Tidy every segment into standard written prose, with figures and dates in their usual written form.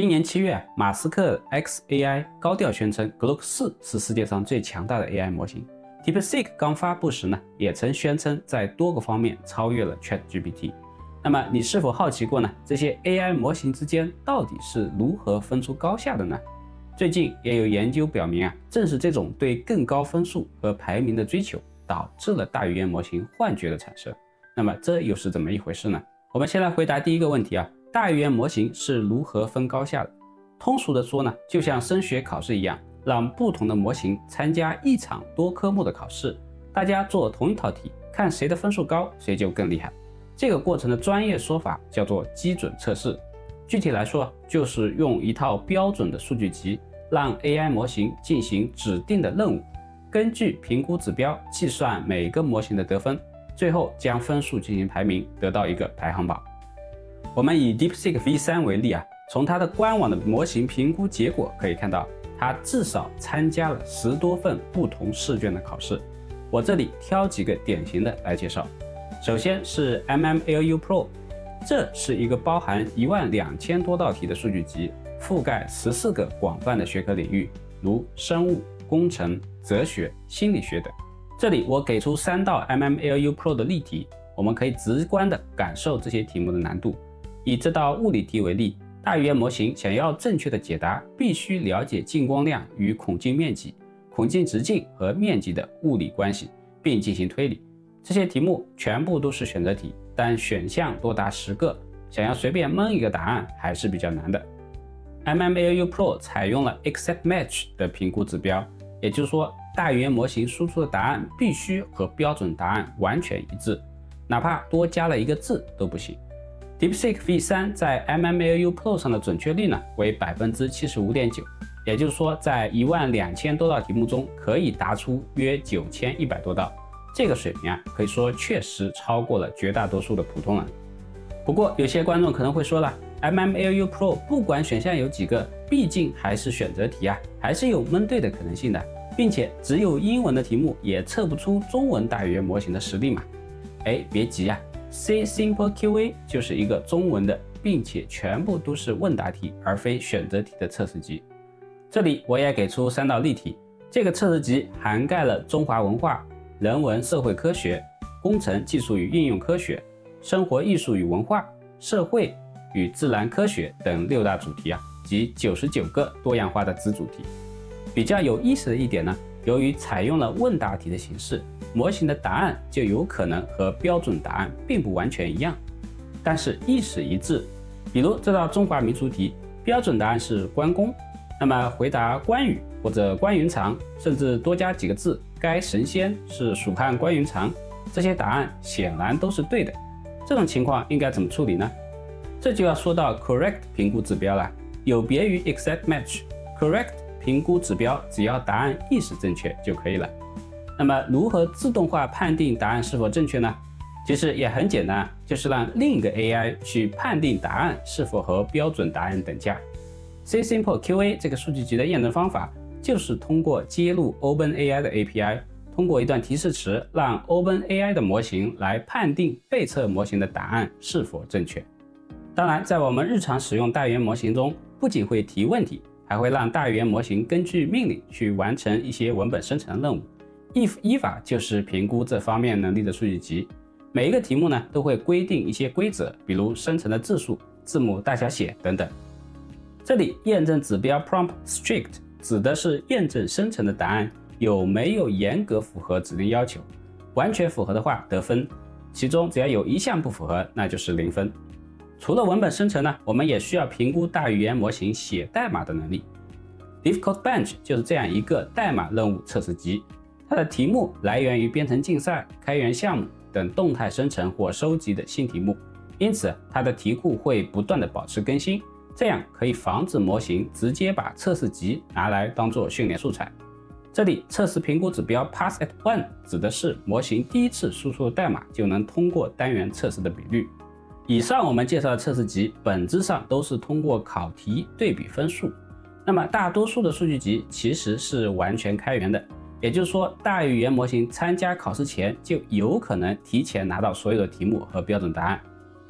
今年7月，马斯克 xAI 高调宣称 Grok 4是世界上最强大的 AI 模型。DeepSeek 刚发布时呢，也曾宣称在多个方面超越了 ChatGPT。那么你是否好奇过呢？这些 AI 模型之间到底是如何分出高下的呢？最近也有研究表明正是这种对更高分数和排名的追求，导致了大语言模型幻觉的产生。那么这又是怎么一回事呢？我们先来回答第一个问题大语言模型是如何分高下的？通俗的说呢，就像升学考试一样，让不同的模型参加一场多科目的考试，大家做同一套题，看谁的分数高，谁就更厉害。这个过程的专业说法叫做基准测试。具体来说，就是用一套标准的数据集，让 AI 模型进行指定的任务，根据评估指标计算每个模型的得分，最后将分数进行排名，得到一个排行榜。我们以 DeepSeek V3 为例从它的官网的模型评估结果可以看到，它至少参加了10多份不同试卷的考试。我这里挑几个典型的来介绍。首先是 MMLU Pro， 这是一个包含12000多道题的数据集，覆盖14个广泛的学科领域，如生物、工程、哲学、心理学等。这里我给出3道 MMLU Pro 的例题，我们可以直观地感受这些题目的难度。以这道物理题为例，大语言模型想要正确的解答，必须了解进光量与孔径面积、孔径直径和面积的物理关系，并进行推理。这些题目全部都是选择题，但选项多达10个，想要随便蒙一个答案还是比较难的。MMLU Pro 采用了 Exact Match 的评估指标，也就是说，大语言模型输出的答案必须和标准答案完全一致，哪怕多加了一个字都不行。DeepSeek V3 在 MMLU Pro 上的准确率呢为 75.9%， 也就是说在12000多道题目中可以答出约9100多道，这个水平可以说确实超过了绝大多数的普通人。不过有些观众可能会说了， MMLU Pro 不管选项有几个，毕竟还是选择题还是有蒙对的可能性的，并且只有英文的题目也测不出中文大语言模型的实力嘛。别急SaySimple QA 就是一个中文的，并且全部都是问答题而非选择题的测试集。这里我也给出3道例题，这个测试集涵盖了中华文化、人文社会科学、工程技术与应用科学、生活艺术与文化、社会与自然科学等6大主题及99个多样化的子主题。比较有意思的一点呢，由于采用了问答题的形式，模型的答案就有可能和标准答案并不完全一样，但是意思一致。比如这道中华民俗题，标准答案是关公，那么回答关羽或者关云长，甚至多加几个字，该神仙是蜀汉关云长，这些答案显然都是对的。这种情况应该怎么处理呢？这就要说到 Correct 评估指标了。有别于 Exact Match， Correct 评估指标只要答案意识正确就可以了。那么如何自动化判定答案是否正确呢？其实也很简单，就是让另一个 AI 去判定答案是否和标准答案等价。SaySimple QA 这个数据集的验证方法，就是通过接入 OpenAI 的 API， 通过一段提示词，让 OpenAI 的模型来判定被测模型的答案是否正确。当然，在我们日常使用大语言模型中，不仅会提问题，还会让大语言模型根据命令去完成一些文本生成任务。if 依法就是评估这方面能力的数据集，每一个题目呢都会规定一些规则，比如生成的字数、字母大小写等等。这里验证指标 prompt strict 指的是验证生成的答案有没有严格符合指定要求，完全符合的话得分，其中只要有一项不符合，那就是0分。除了文本生成呢，我们也需要评估大语言模型写代码的能力。DiffCodeBench 就是这样一个代码任务测试集，它的题目来源于编程竞赛、开源项目等动态生成或收集的新题目，因此它的题库会不断的保持更新，这样可以防止模型直接把测试集拿来当做训练素材。这里测试评估指标 Pass at 1 指的是模型第一次输出的代码就能通过单元测试的比率。以上我们介绍的测试集本质上都是通过考题对比分数，那么大多数的数据集其实是完全开源的，也就是说，大语言模型参加考试前就有可能提前拿到所有的题目和标准答案。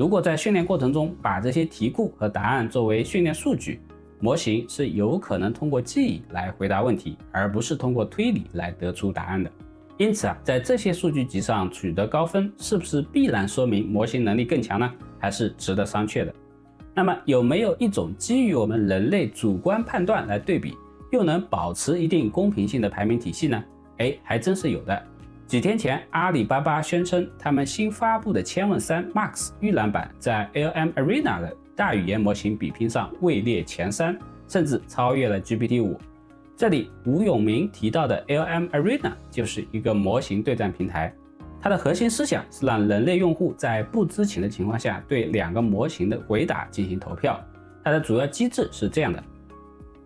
如果在训练过程中把这些题库和答案作为训练数据，模型是有可能通过记忆来回答问题，而不是通过推理来得出答案的。因此在这些数据集上取得高分，是不是必然说明模型能力更强呢？还是值得商榷的。那么有没有一种基于我们人类主观判断来对比，又能保持一定公平性的排名体系呢？还真是有的。几天前，阿里巴巴宣称他们新发布的千问3 Max 预览版在 LM-Arena 的大语言模型比拼上位列前3，甚至超越了 GPT-5。这里吴永明提到的 LM-Arena 就是一个模型对战平台，它的核心思想是让人类用户在不知情的情况下对2个模型的回答进行投票。它的主要机制是这样的：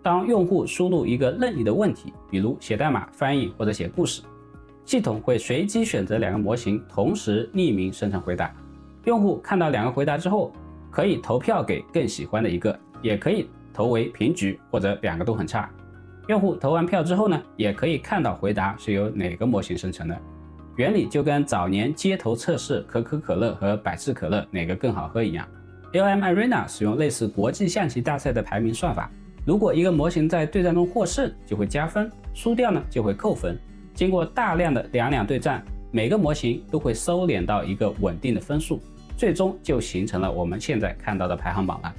当用户输入一个任意的问题，比如写代码、翻译或者写故事，系统会随机选择2个模型，同时匿名生成回答。用户看到2个回答之后，可以投票给更喜欢的一个，也可以投为平局或者2个都很差。用户投完票之后呢，也可以看到回答是由哪个模型生成的。原理就跟早年街头测试可口可乐和百事可乐哪个更好喝一样。LM-Arena 使用类似国际象棋大赛的排名算法，如果一个模型在对战中获胜就会加分，输掉呢就会扣分。经过大量的两对战，每个模型都会收敛到一个稳定的分数，最终就形成了我们现在看到的排行榜了。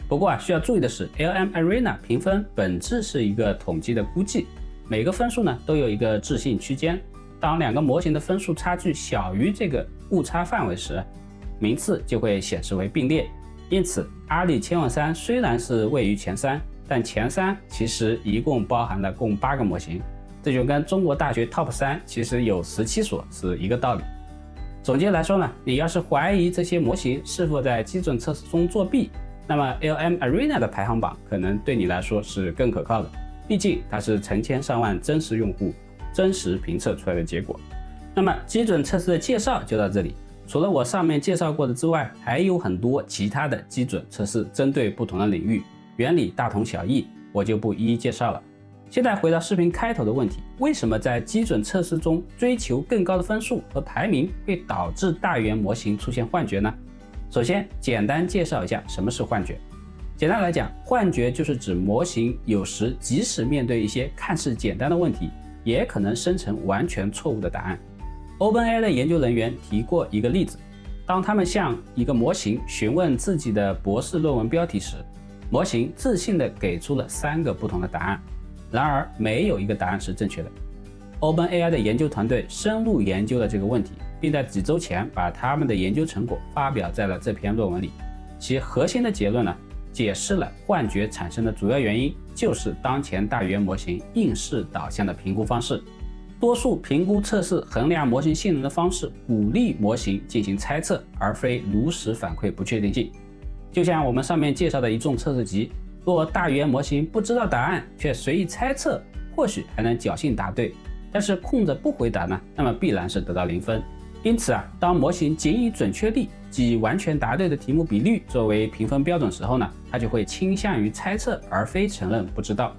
不过需要注意的是 LM-Arena 评分本质是一个统计的估计，每个分数呢都有一个置信区间，当2个模型的分数差距小于这个误差范围时，名次就会显示为并列。因此阿里千问3虽然是位于前3，但前3其实一共包含了共8个模型，这就跟中国大学 Top 3其实有17所是一个道理。总结来说呢，你要是怀疑这些模型是否在基准测试中作弊，那么 LM-Arena 的排行榜可能对你来说是更可靠的，毕竟它是成千上万真实用户真实评测出来的结果。那么基准测试的介绍就到这里，除了我上面介绍过的之外，还有很多其他的基准测试，针对不同的领域，原理大同小异，我就不一一介绍了。现在回到视频开头的问题，为什么在基准测试中追求更高的分数和排名会导致大语言模型出现幻觉呢？首先简单介绍一下什么是幻觉。简单来讲，幻觉就是指模型有时即使面对一些看似简单的问题，也可能生成完全错误的答案。OpenAI 的研究人员提过一个例子，当他们向一个模型询问自己的博士论文标题时，模型自信地给出了3个不同的答案，然而没有一个答案是正确的。OpenAI 的研究团队深入研究了这个问题，并在几周前把他们的研究成果发表在了这篇论文里。其核心的结论呢，解释了幻觉产生的主要原因，就是当前大语言模型应试导向的评估方式。多数评估测试衡量模型性能的方式鼓励模型进行猜测，而非如实反馈不确定性。就像我们上面介绍的一众测试集，若大语言模型不知道答案却随意猜测，或许还能侥幸答对，但是空着不回答呢，那么必然是得到0分。因此当模型仅以准确率即完全答对的题目比率作为评分标准时候呢，它就会倾向于猜测而非承认不知道。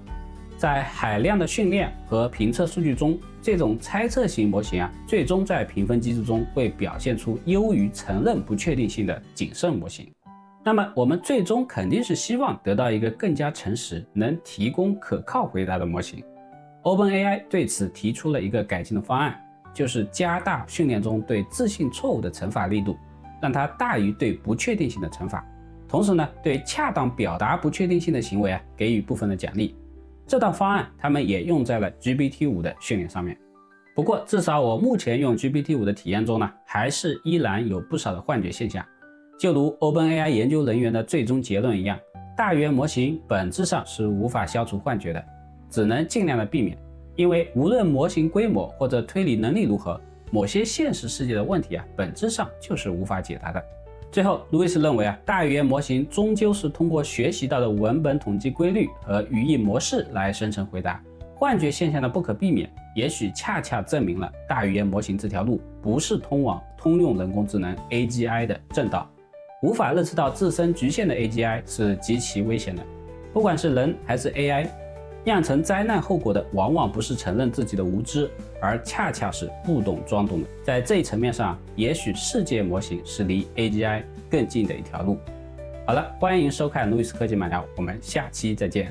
在海量的训练和评测数据中，这种猜测型模型最终在评分机制中会表现出优于承认不确定性的谨慎模型。那么我们最终肯定是希望得到一个更加诚实、能提供可靠回答的模型。OpenAI 对此提出了一个改进的方案，就是加大训练中对自信错误的惩罚力度，让它大于对不确定性的惩罚。同时呢，对恰当表达不确定性的行为给予部分的奖励。这套方案他们也用在了 GPT-5 的训练上面。不过至少我目前用 GPT-5 的体验中呢，还是依然有不少的幻觉现象。就如 OpenAI 研究人员的最终结论一样，大语言模型本质上是无法消除幻觉的，只能尽量的避免。因为无论模型规模或者推理能力如何，某些现实世界的问题本质上就是无法解答的。最后，路易斯认为大语言模型终究是通过学习到的文本统计规律和语义模式来生成回答。幻觉现象的不可避免，也许恰恰证明了大语言模型这条路不是通往通用人工智能 AGI 的正道。无法认识到自身局限的 AGI 是极其危险的。不管是人还是 AI， 酿成灾难后果的往往不是承认自己的无知，而恰恰是不懂装懂的。在这一层面上，也许世界模型是离 AGI 更近的一条路。好了，欢迎收看路易斯科技漫聊，我们下期再见。